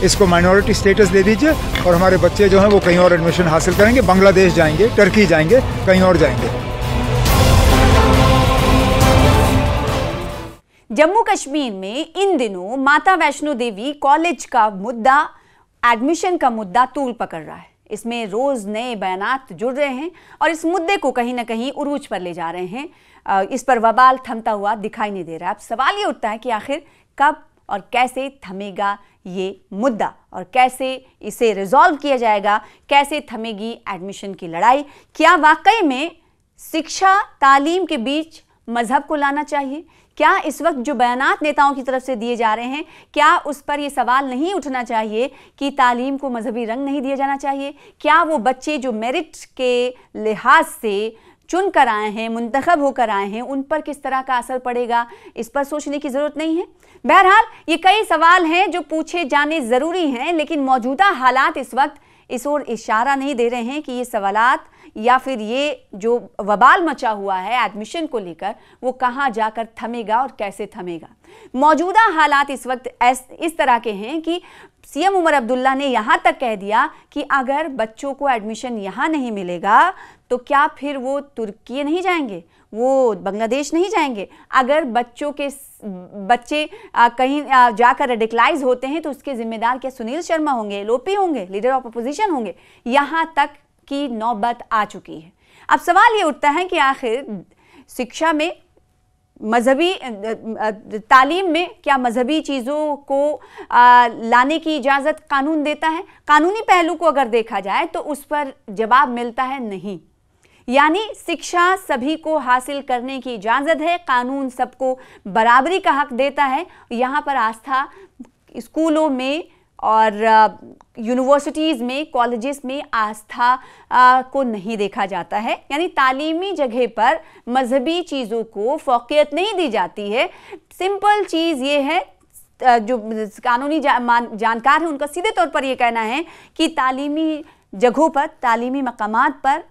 इसको minority status दे दीजिए और हमारे बच्चे जो हैं वो कहीं और एडमिशन हासिल करेंगे, बांग्लादेश जाएंगे, टर्की जाएंगे, कहीं और जाएंगे। जम्मू कश्मीर में इन दिनों माता वैष्णो देवी कॉलेज का मुद्दा, एडमिशन का मुद्दा तूल पकड़ रहा है। इसमें रोज नए बयानात जुड़ रहे हैं और इस मुद्दे को कहीं ना कहीं उरूज पर ले जा रहे हैं। इस पर वबाल थमता हुआ दिखाई नहीं दे रहा। अब सवाल ये उठता है कि आखिर कब और कैसे थमेगा ये मुद्दा और कैसे इसे रिजॉल्व किया जाएगा, कैसे थमेगी एडमिशन की लड़ाई। क्या वाकई में शिक्षा तालीम के बीच मजहब को लाना चाहिए? क्या इस वक्त जो बयानात नेताओं की तरफ से दिए जा रहे हैं, क्या उस पर यह सवाल नहीं उठना चाहिए कि तालीम को मजहबी रंग नहीं दिया जाना चाहिए? क्या वो बच्चे जो मेरिट के लिहाज से चुन कर आए हैं, मुंतखब होकर आए हैं, उन पर किस तरह का असर पड़ेगा, इस पर सोचने की ज़रूरत नहीं है? बहरहाल ये कई सवाल हैं जो पूछे जाने ज़रूरी हैं, लेकिन मौजूदा हालात इस वक्त इस ओर इशारा नहीं दे रहे हैं कि ये सवालात या फिर ये जो वबाल मचा हुआ है एडमिशन को लेकर वो कहाँ जाकर थमेगा और कैसे थमेगा। मौजूदा हालात इस वक्त इस तरह के हैं कि सीएम उमर अब्दुल्ला ने यहाँ तक कह दिया कि अगर बच्चों को एडमिशन यहाँ नहीं मिलेगा तो क्या फिर वो तुर्की नहीं जाएंगे, वो बांग्लादेश नहीं जाएंगे? अगर बच्चे कहीं जाकर रेडिकलाइज होते हैं तो उसके जिम्मेदार क्या सुनील शर्मा होंगे, लोपी होंगे, लीडर ऑफ अपोजिशन होंगे? यहाँ तक की नौबत आ चुकी है। अब सवाल ये उठता है कि आखिर शिक्षा में मजहबी तालीम में क्या मजहबी चीज़ों को लाने की इजाज़त कानून देता है? कानूनी पहलू को अगर देखा जाए तो उस पर जवाब मिलता है नहीं। यानी शिक्षा सभी को हासिल करने की इजाज़त है, कानून सबको बराबरी का हक देता है। यहाँ पर आस्था स्कूलों में और यूनिवर्सिटीज़ में, कॉलेजेस में आस्था को नहीं देखा जाता है। यानी तालीमी जगह पर मजहबी चीज़ों को फ़ौक़ियत नहीं दी जाती है। सिंपल चीज़ ये है, जो कानूनी जानकार हैं उनका सीधे तौर पर यह कहना है कि तालीमी जगहों पर, तालीमी मकामात पर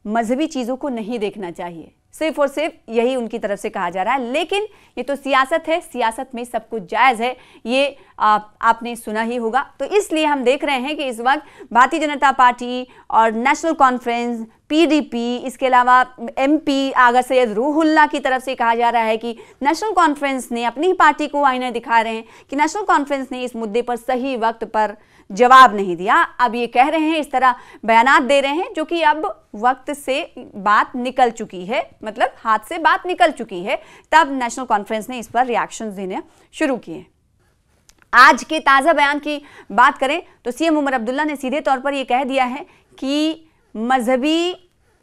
मजहबी चीज़ों को नहीं देखना चाहिए। सिर्फ और सिर्फ यही उनकी तरफ से कहा जा रहा है। लेकिन ये तो सियासत है, सियासत में सब कुछ जायज़ है, ये आपने सुना ही होगा। तो इसलिए हम देख रहे हैं कि इस वक्त भारतीय जनता पार्टी और नेशनल कॉन्फ्रेंस, पीडीपी, इसके अलावा एमपी आगा सैयद रूहुल्लाह की तरफ से कहा जा रहा है कि नेशनल कॉन्फ्रेंस ने अपनी ही पार्टी को आईना दिखा रहे हैं कि नेशनल कॉन्फ्रेंस ने इस मुद्दे पर सही वक्त पर जवाब नहीं दिया। अब ये कह रहे हैं, इस तरह बयानात दे रहे हैं जो कि अब वक्त से बात निकल चुकी है, मतलब हाथ से बात निकल चुकी है। तब नेशनल कॉन्फ्रेंस ने इस पर रिएक्शंस देने शुरू किए। आज के ताज़ा बयान की बात करें तो सीएम उमर अब्दुल्ला ने सीधे तौर पर यह कह दिया है कि मजहबी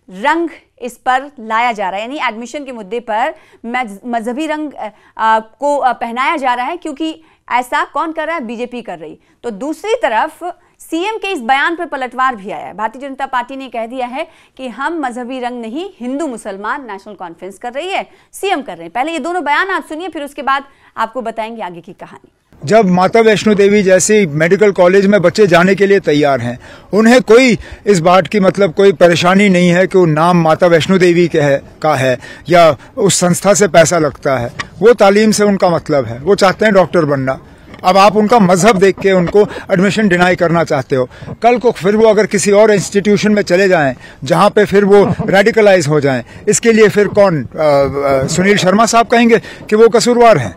रंग इस पर लाया जा रहा है, यानी एडमिशन के मुद्दे पर मजहबी रंग को पहनाया जा रहा है, क्योंकि ऐसा कौन कर रहा है? बीजेपी कर रही। तो दूसरी तरफ सीएम के इस बयान पर पलटवार भी आया है। भारतीय जनता पार्टी ने कह दिया है कि हम मजहबी रंग नहीं, हिंदू मुसलमान नेशनल कॉन्फ्रेंस कर रही है, सीएम कर रहे हैं। पहले ये दोनों बयान आप सुनिए, फिर उसके बाद आपको बताएंगे आगे की कहानी। जब माता वैष्णो देवी जैसे मेडिकल कॉलेज में बच्चे जाने के लिए तैयार हैं, उन्हें कोई इस बात की मतलब कोई परेशानी नहीं है कि वो नाम माता वैष्णो देवी का है या उस संस्था से पैसा लगता है, वो तालीम से उनका मतलब है, वो चाहते हैं डॉक्टर बनना। अब आप उनका मजहब देख के उनको एडमिशन डिनाई करना चाहते हो। कल को फिर वो अगर किसी और इंस्टीट्यूशन में चले जाएं जहां पे फिर वो रेडिकलाइज हो जाएं, इसके लिए फिर कौन सुनील शर्मा साहब कहेंगे कि वो कसूरवार हैं?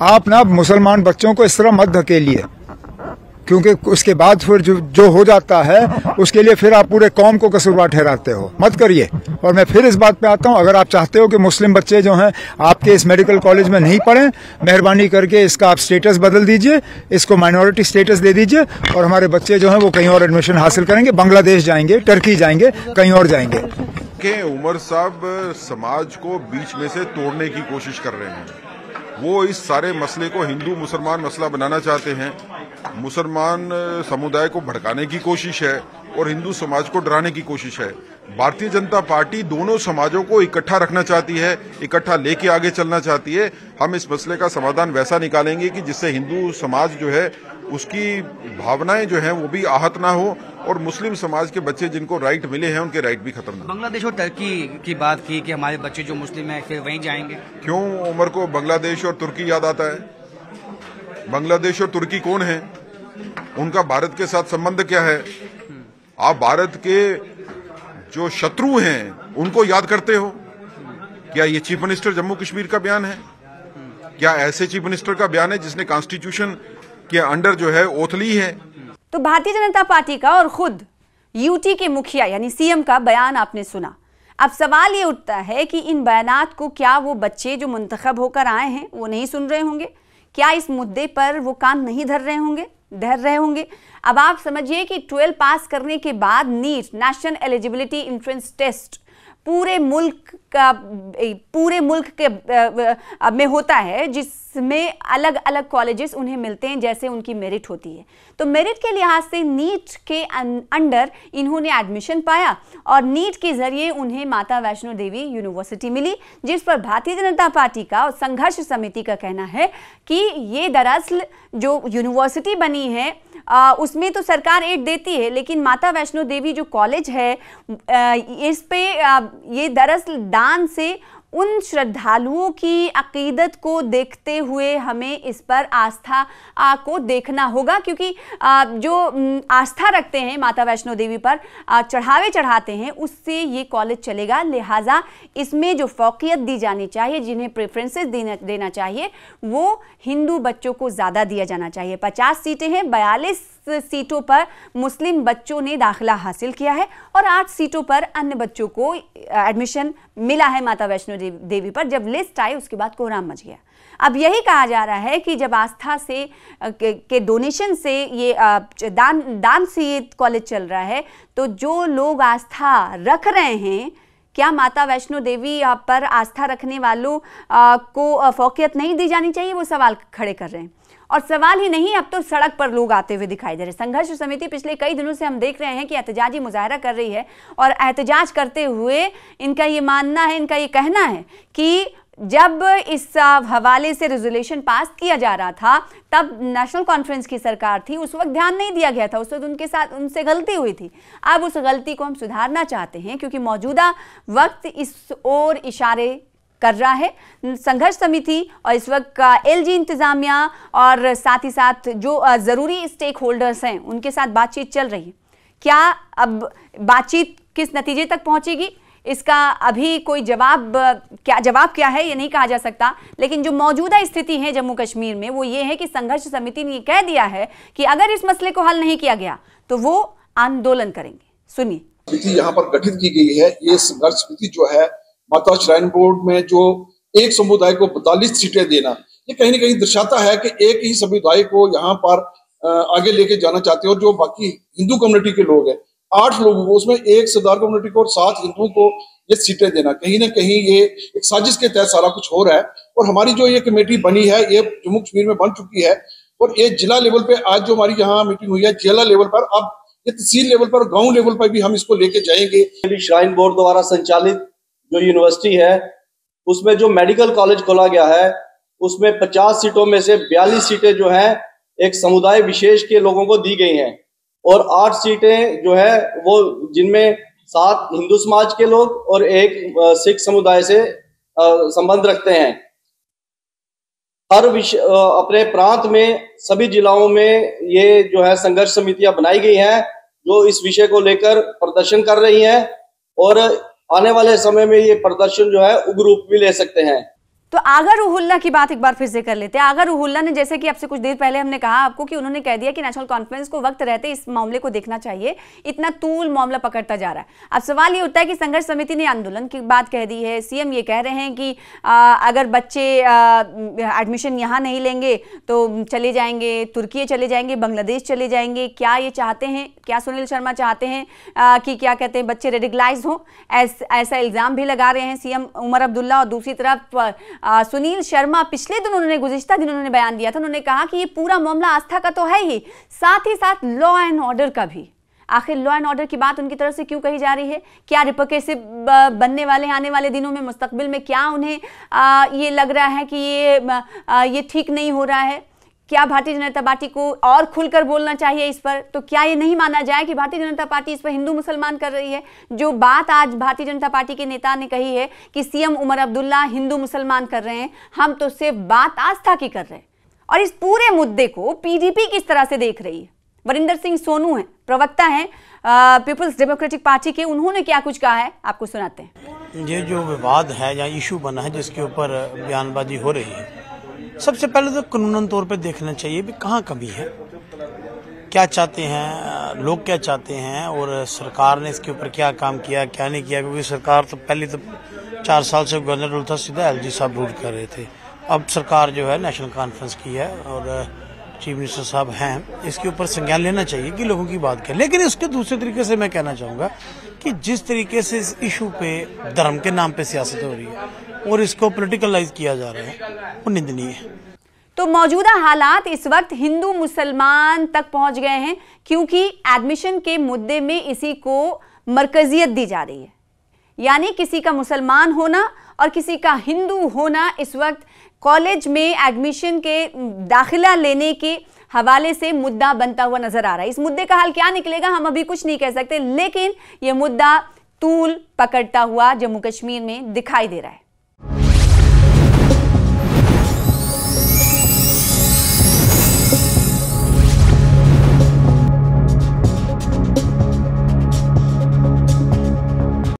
आप ना मुसलमान बच्चों को इस तरह मत धकेलिए, क्योंकि उसके बाद फिर जो हो जाता है उसके लिए फिर आप पूरे कौम को कसूरवार ठहराते हो। मत करिए। और मैं फिर इस बात पे आता हूँ, अगर आप चाहते हो कि मुस्लिम बच्चे जो हैं आपके इस मेडिकल कॉलेज में नहीं पढ़ें, मेहरबानी करके इसका आप स्टेटस बदल दीजिए, इसको माइनॉरिटी स्टेटस दे दीजिए और हमारे बच्चे जो हैं वो कहीं और एडमिशन हासिल करेंगे, बांग्लादेश जाएंगे, टर्की जाएंगे, कहीं और जाएंगे। उमर साहब समाज को बीच में से तोड़ने की कोशिश कर रहे हैं। वो इस सारे मसले को हिंदू मुसलमान मसला बनाना चाहते हैं, मुसलमान समुदाय को भड़काने की कोशिश है और हिंदू समाज को डराने की कोशिश है। भारतीय जनता पार्टी दोनों समाजों को इकट्ठा रखना चाहती है, इकट्ठा लेके आगे चलना चाहती है। हम इस मसले का समाधान वैसा निकालेंगे कि जिससे हिंदू समाज जो है उसकी भावनाएं जो हैं वो भी आहत ना हो और मुस्लिम समाज के बच्चे जिनको राइट मिले हैं उनके राइट भी खत्म ना। बांग्लादेश और टर्की की बात की कि हमारे बच्चे जो मुस्लिम हैं फिर वहीं जाएंगे। क्यों उमर को बांग्लादेश और तुर्की याद आता है? बांग्लादेश और तुर्की कौन है? उनका भारत के साथ संबंध क्या है? आप भारत के जो शत्रु हैं उनको याद करते हो? क्या ये चीफ मिनिस्टर जम्मू कश्मीर का बयान है? क्या ऐसे चीफ मिनिस्टर का बयान है जिसने कॉन्स्टिट्यूशन के अंडर जो है ओथ ली है? तो भारतीय जनता पार्टी का और खुद यूटी के मुखिया यानी सीएम का बयान आपने सुना। अब सवाल ये उठता है कि इन बयानात को क्या वो बच्चे जो मुंतखब होकर आए हैं वो नहीं सुन रहे होंगे? क्या इस मुद्दे पर वो कान नहीं धर रहे होंगे? अब आप समझिए कि 12 पास करने के बाद NEET, national eligibility entrance test पूरे मुल्क में होता है, जिसमें अलग अलग कॉलेजेस उन्हें मिलते हैं जैसे उनकी मेरिट होती है। तो मेरिट के लिहाज से नीट के अंडर इन्होंने एडमिशन पाया और नीट के जरिए उन्हें माता वैष्णो देवी यूनिवर्सिटी मिली, जिस पर भारतीय जनता पार्टी का और संघर्ष समिति का कहना है कि ये दरअसल जो यूनिवर्सिटी बनी है उसमें तो सरकार एड देती है, लेकिन माता वैष्णो देवी जो कॉलेज है इस पे ये दरअसल दान से उन श्रद्धालुओं की अकीदत को देखते हुए हमें इस पर आस्था को देखना होगा, क्योंकि जो आस्था रखते हैं माता वैष्णो देवी पर, चढ़ावे चढ़ाते हैं, उससे ये कॉलेज चलेगा। लिहाजा इसमें जो फौकियत दी जानी चाहिए, जिन्हें प्रेफरेंसेस देना चाहिए, वो हिंदू बच्चों को ज़्यादा दिया जाना चाहिए। 50 सीटें हैं, 42 सीटों पर मुस्लिम बच्चों ने दाखिला हासिल किया है और 8 सीटों पर अन्य बच्चों को एडमिशन मिला है माता वैष्णो देवी पर। जब लिस्ट आई उसके बाद कोहराम मच गया। अब यही कहा जा रहा है कि जब आस्था से के डोनेशन से ये दान से ये कॉलेज चल रहा है, तो जो लोग आस्था रख रहे हैं, क्या माता वैष्णो देवी पर आस्था रखने वालों को फौकियत नहीं दी जानी चाहिए? वो सवाल खड़े कर रहे हैं। और सवाल ही नहीं, अब तो सड़क पर लोग आते हुए दिखाई दे रहे हैं। संघर्ष समिति पिछले कई दिनों से हम देख रहे हैं कि एहतजाजी मुजाहरा कर रही है और एहतजाज करते हुए इनका ये मानना है, इनका ये कहना है कि जब इस हवाले से रेजोल्यूशन पास किया जा रहा था तब नेशनल कॉन्फ्रेंस की सरकार थी, उस वक्त ध्यान नहीं दिया गया था, उस वक्त उनसे गलती हुई थी। अब उस गलती को हम सुधारना चाहते हैं, क्योंकि मौजूदा वक्त इस ओर इशारे कर रहा है संघर्ष समिति और इस वक्त एलजी इंतजामिया और साथ ही साथ जो ज़रूरी स्टेक होल्डर्स हैं उनके साथ बातचीत चल रही है। क्या अब बातचीत किस नतीजे तक पहुंचेगी, इसका अभी कोई जवाब क्या है ये नहीं कहा जा सकता, लेकिन जो मौजूदा स्थिति है जम्मू कश्मीर में वो ये है कि संघर्ष समिति ने कह दिया है कि अगर इस मसले को हल नहीं किया गया तो वो आंदोलन करेंगे। सुनिए, समिति यहाँ पर गठित की गई है। ये संघर्ष समिति जो है माता श्राइन बोर्ड में जो एक समुदाय को 42 सीटें देना, ये कहीं ना कहीं दर्शाता है कि एक ही समुदाय को यहाँ पर आगे लेके जाना चाहते हैं। और जो बाकी हिंदू कम्युनिटी के लोग हैं, 8 लोगों को, उसमें एक सरदार कम्युनिटी को और 7 हिंदुओं को ये सीटें देना, कहीं ना कहीं ये एक साजिश के तहत सारा कुछ हो रहा है। और हमारी जो ये कमेटी बनी है, ये जम्मू कश्मीर में बन चुकी है और ये जिला लेवल पे आज जो हमारी यहाँ मीटिंग हुई है, जिला लेवल पर, अब ये तहसील लेवल पर, गाँव लेवल पर भी हम इसको लेके जाएंगे। श्राइन बोर्ड द्वारा संचालित जो यूनिवर्सिटी है उसमें जो मेडिकल कॉलेज खोला गया है उसमें 50 सीटों में से 42 सीटें जो हैं एक समुदाय विशेष के लोगों को दी गई हैं और 8 सीटें जो है वो जिनमें 7 हिंदू समाज के लोग और 1 सिख समुदाय से संबंध रखते हैं। हर अपने प्रांत में सभी जिलाओं में ये जो है संघर्ष समितियां बनाई गई हैं जो इस विषय को लेकर प्रदर्शन कर रही हैं और आने वाले समय में ये प्रदर्शन जो है उग्र रूप भी ले सकते हैं। तो आगा रूहुल्ला की बात एक बार फिर से कर लेते हैं। आगा रूहुल्ला ने, जैसे कि आपसे कुछ देर पहले हमने कहा आपको कि उन्होंने कह दिया कि नेशनल कॉन्फ्रेंस को वक्त रहते इस मामले को देखना चाहिए, इतना तूल मामला पकड़ता जा रहा है। अब सवाल ये उठता है कि संघर्ष समिति ने आंदोलन की बात कह दी है, सीएम ये कह रहे हैं कि अगर बच्चे एडमिशन यहाँ नहीं लेंगे तो चले जाएंगे, तुर्की चले जाएंगे, बांग्लादेश चले जाएंगे। क्या ये चाहते हैं, क्या सुनील शर्मा चाहते हैं कि क्या कहते हैं बच्चे रेडिकलाइज हों? ऐसा इल्ज़ाम भी लगा रहे हैं सीएम उमर अब्दुल्ला। और दूसरी तरफ सुनील शर्मा पिछले दिन उन्होंने गुज़िश्ता दिन उन्होंने बयान दिया था, उन्होंने कहा कि ये पूरा मामला आस्था का तो है ही साथ लॉ एंड ऑर्डर का भी। आखिर लॉ एंड ऑर्डर की बात उनकी तरफ से क्यों कही जा रही है? क्या रिपकेसिव बनने वाले आने वाले दिनों में, मुस्तकबिल में क्या उन्हें ये लग रहा है कि ये ठीक नहीं हो रहा है? क्या भारतीय जनता पार्टी को और खुलकर बोलना चाहिए इस पर? तो क्या ये नहीं माना जाए कि भारतीय जनता पार्टी इस पर हिंदू मुसलमान कर रही है? जो बात आज भारतीय जनता पार्टी के नेता ने कही है कि सीएम उमर अब्दुल्ला हिंदू मुसलमान कर रहे हैं, हम तो सिर्फ बात आस्था की कर रहे हैं। और इस पूरे मुद्दे को पीडीपी किस तरह से देख रही है वरिंदर सिंह सोनू हैं, प्रवक्ता हैं पीपल्स डेमोक्रेटिक पार्टी के, उन्होंने क्या कुछ कहा है आपको सुनाते हैं। ये जो विवाद है या इशू बना है जिसके ऊपर बयानबाजी हो रही है, सबसे पहले तो कानूनन तौर पे देखना चाहिए भी कहाँ कमी है, क्या चाहते हैं लोग, क्या चाहते हैं और सरकार ने इसके ऊपर क्या काम किया क्या नहीं किया। क्योंकि सरकार तो पहले तो 4 साल से गवर्नर रूल था, सीधा LG साहब रूल कर रहे थे। अब सरकार जो है नेशनल कॉन्फ्रेंस की है और चीफ मिनिस्टर साहब हैं, इसके ऊपर संज्ञान लेना चाहिए कि लोगों की बात करें। लेकिन इसके दूसरे तरीके से मैं कहना चाहूँगा कि जिस तरीके से इस इशू पे धर्म के नाम पे सियासत हो रही है और इसको पॉलिटिकलाइज किया जा रहा है, वो निंदनीय है। तो मौजूदा हालात इस वक्त हिंदू मुसलमान तक पहुंच गए हैं, क्योंकि एडमिशन के मुद्दे में इसी को मरकजियत दी जा रही है। यानी किसी का मुसलमान होना और किसी का हिंदू होना इस वक्त कॉलेज में एडमिशन के दाखिला लेने के हवाले से मुद्दा बनता हुआ नजर आ रहा है। इस मुद्दे का हल क्या निकलेगा हम अभी कुछ नहीं कह सकते, लेकिन यह मुद्दा तूल पकड़ता हुआ जम्मू कश्मीर में दिखाई दे रहा है।